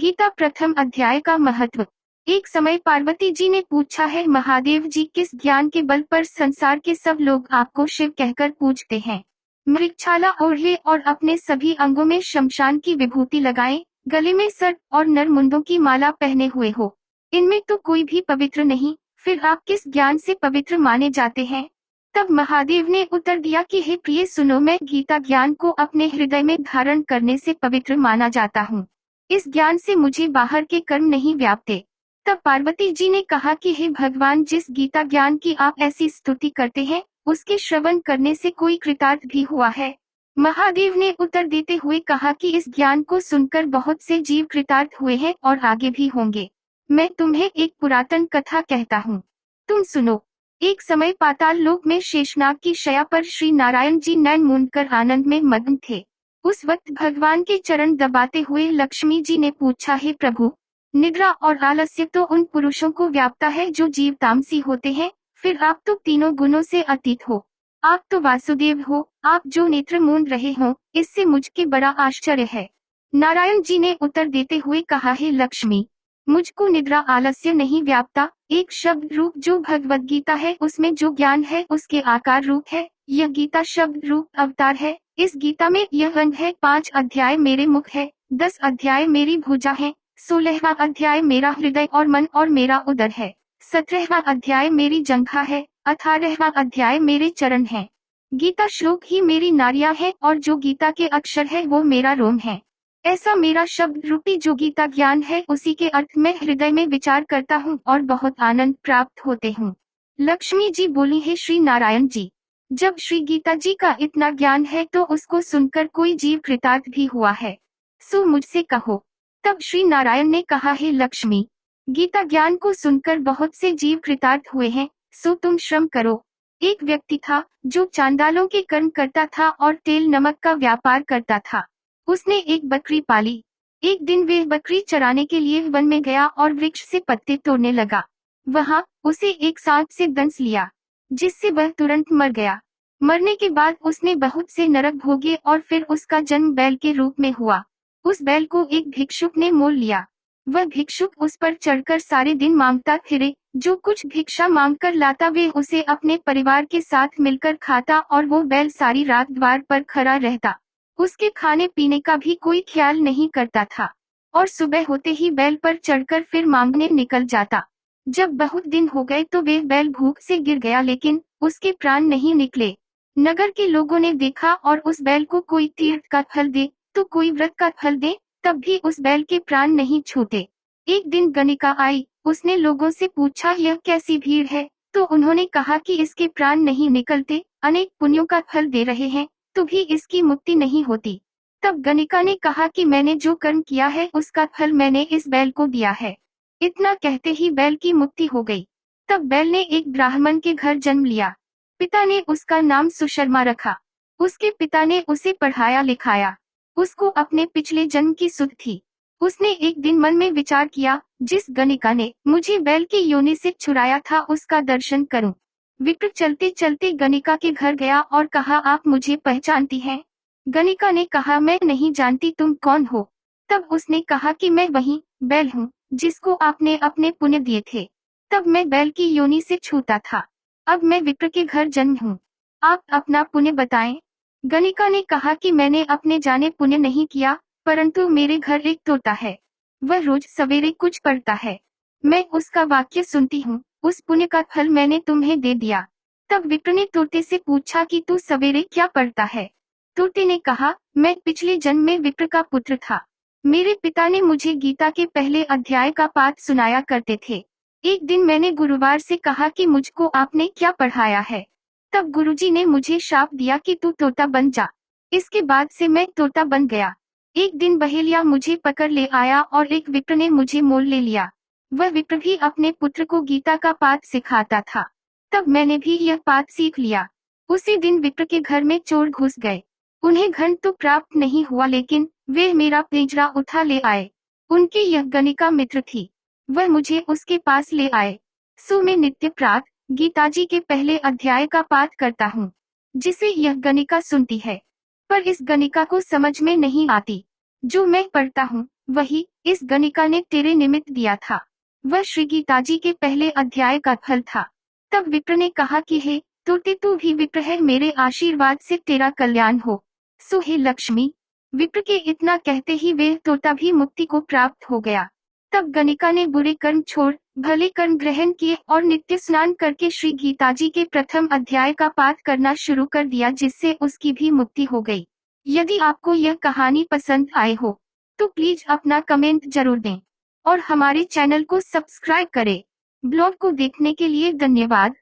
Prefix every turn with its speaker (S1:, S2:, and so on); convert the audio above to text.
S1: गीता प्रथम अध्याय का महत्व। एक समय पार्वती जी ने पूछा है, महादेव जी, किस ज्ञान के बल पर संसार के सब लोग आपको शिव कहकर पूजते हैं? मृगछाला ओढ़े और अपने सभी अंगों में शमशान की विभूति लगाए, गले में सर्प और नरमुंडों की माला पहने हुए हो, इनमें तो कोई भी पवित्र नहीं, फिर आप किस ज्ञान से पवित्र माने जाते हैं? तब महादेव ने उत्तर दिया कि हे प्रिय, सुनो, मैं गीता ज्ञान को अपने हृदय में धारण करने से पवित्र माना जाता हूँ। इस ज्ञान से मुझे बाहर के कर्म नहीं व्यापते। तब पार्वती जी ने कहा कि हे भगवान, जिस गीता ज्ञान की आप ऐसी स्तुति करते हैं, उसके श्रवण करने से कोई कृतार्थ भी हुआ है? महादेव ने उत्तर देते हुए कहा कि इस ज्ञान को सुनकर बहुत से जीव कृतार्थ हुए हैं और आगे भी होंगे। मैं तुम्हें एक पुरातन कथा कहता हूँ, तुम सुनो। एक समय पाताल लोक में शेषनाग की शया पर श्री नारायण जी नैन मूंद कर आनंद में मग्न थे। उस वक्त भगवान के चरण दबाते हुए लक्ष्मी जी ने पूछा, हे प्रभु, निद्रा और आलस्य तो उन पुरुषों को व्यापता है जो जीव तामसी होते हैं, फिर आप तो तीनों गुणों से अतीत हो। आप तो वासुदेव हो, आप जो नेत्र मूंद रहे हो, इससे मुझके बड़ा आश्चर्य है। नारायण जी ने उत्तर देते हुए कहा, हे लक्ष्मी, मुझको निद्रा आलस्य नहीं व्यापता। एक शब्द रूप जो भगवद गीता है, उसमें जो ज्ञान है उसके आकार रूप है। यह गीता शब्द रूप अवतार है। इस गीता में यह अंग है। 5 अध्याय मेरे मुख है, 10 अध्याय मेरी भुजा है, 16वां अध्याय मेरा हृदय और मन और मेरा उदर है, 17वां अध्याय मेरी जंघा है, 18वां अध्याय मेरे चरण है। गीता श्लोक ही मेरी नाड़ियां है और जो गीता के अक्षर है वो मेरा रोम है। ऐसा मेरा शब्द रूपी जो गीता ज्ञान है, उसी के अर्थ में हृदय में विचार करता हूँ और बहुत आनंद प्राप्त होते हूँ। लक्ष्मी जी बोली, हे श्री नारायण जी, जब श्री गीता जी का इतना ज्ञान है तो उसको सुनकर कोई जीव कृतार्थ भी हुआ है, सो मुझसे कहो। तब श्री नारायण ने कहा, हे लक्ष्मी, गीता ज्ञान को सुनकर बहुत से जीव कृतार्थ हुए हैं, सो तुम श्रम करो। एक व्यक्ति था जो चांडालों के कर्म करता था और तेल नमक का व्यापार करता था। उसने एक बकरी पाली। एक दिन वह बकरी चराने के लिए वन में गया और वृक्ष से पत्ते तोड़ने लगा। वहां उसे एक सांप से दंश लिया, जिससे वह तुरंत मर गया। मरने के बाद उसने बहुत से नरक भोगे और फिर उसका जन्म बैल के रूप में हुआ। उस बैल को एक भिक्षुक ने मोल लिया। वह भिक्षुक उस पर चढ़कर सारे दिन मांगता फिरे। जो कुछ भिक्षा मांगकर लाता वे उसे अपने परिवार के साथ मिलकर खाता और वो बैल सारी रात द्वार पर खड़ा रहता। उसके खाने पीने का भी कोई ख्याल नहीं करता था और सुबह होते ही बैल पर चढ़कर फिर मांगने निकल जाता। जब बहुत दिन हो गए तो वे बैल भूख से गिर गया, लेकिन उसके प्राण नहीं निकले। नगर के लोगों ने देखा और उस बैल को कोई तीर्थ का फल दे तो कोई व्रत का फल दे, तब भी उस बैल के प्राण नहीं छूटे। एक दिन गणिका आई। उसने लोगों से पूछा, यह कैसी भीड़ है? तो उन्होंने कहा कि इसके प्राण नहीं निकलते, अनेक पुण्यों का फल दे रहे हैं तो भी इसकी मुक्ति नहीं होती। तब गणिका ने कहा कि मैंने जो कर्म किया है उसका फल मैंने इस बैल को दिया है। इतना कहते ही बैल की मुक्ति हो गई। तब बैल ने एक ब्राह्मण के घर जन्म लिया। पिता ने उसका नाम सुशर्मा रखा। उसके पिता ने उसे पढ़ाया लिखाया। उसको अपने पिछले जन्म की सुध थी। उसने एक दिन मन में विचार किया, जिस गणिका ने मुझे बैल की योनि से छुड़ाया था उसका दर्शन करूं। विप्र चलते चलते गणिका के घर गया और कहा, आप मुझे पहचानती हैं? गणिका ने कहा, मैं नहीं जानती, तुम कौन हो? तब उसने कहा कि मैं वही बैल हूँ जिसको आपने अपने पुण्य दिए थे। तब मैं बैल की योनि से छूता था, अब मैं विप्र के घर जन्म हूँ। आप अपना पुण्य बताएं। गणिका ने कहा कि मैंने अपने जाने पुण्य नहीं किया, परंतु मेरे घर एक तोता है, वह रोज सवेरे कुछ पढ़ता है। मैं उसका वाक्य सुनती हूँ, उस पुण्य का फल मैंने तुम्हें दे दिया। तब विप्र ने तोते से पूछा कि तू सवेरे क्या पढ़ता है? तोते ने कहा, मैं पिछले जन्म में विप्र का पुत्र था। मेरे पिता ने मुझे गीता के पहले अध्याय का पाठ सुनाया करते थे। एक दिन मैंने गुरुवार से कहा कि मुझको आपने क्या पढ़ाया है? तब गुरुजी ने मुझे शाप दिया कि तू तोता बन जा। इसके बाद से मैं तोता बन गया। एक दिन बहेलिया मुझे पकड़ ले आया और एक विप्र ने मुझे मोल ले लिया। वह विप्र भी अपने पुत्र को गीता का पाठ सिखाता था। तब मैंने भी यह पाठ सीख लिया। उसी दिन विप्र के घर में चोर घुस गए। उन्हें धन तो प्राप्त नहीं हुआ, लेकिन वे मेरा पिंजरा उठा ले आए। उनकी यह गणिका मित्र थी। वह मुझे उसके पास ले आए। सो मैं नित्य प्रातः गीताजी के पहले अध्याय का पाठ करता हूँ, जिसे यह गणिका सुनती है। पर इस गणिका को समझ में नहीं आती। जो मैं पढ़ता हूँ वही इस गणिका ने तेरे निमित्त दिया था, वह श्री गीता जी के पहले अध्याय का फल था। तब विप्र ने कहा कि हे तोते, तू भी विप्र है, मेरे आशीर्वाद से तेरा कल्याण हो। सो हे लक्ष्मी। विप्र के इतना कहते ही वे तोता भी मुक्ति को प्राप्त हो गया। तब गणिका ने बुरे कर्म छोड़ भले कर्म ग्रहण किए और नित्य स्नान करके श्री गीता जी के प्रथम अध्याय का पाठ करना शुरू कर दिया, जिससे उसकी भी मुक्ति हो गई। यदि आपको यह कहानी पसंद आए हो तो प्लीज अपना कमेंट जरूर दें और हमारे चैनल को सब्सक्राइब करें। ब्लॉग को देखने के लिए धन्यवाद।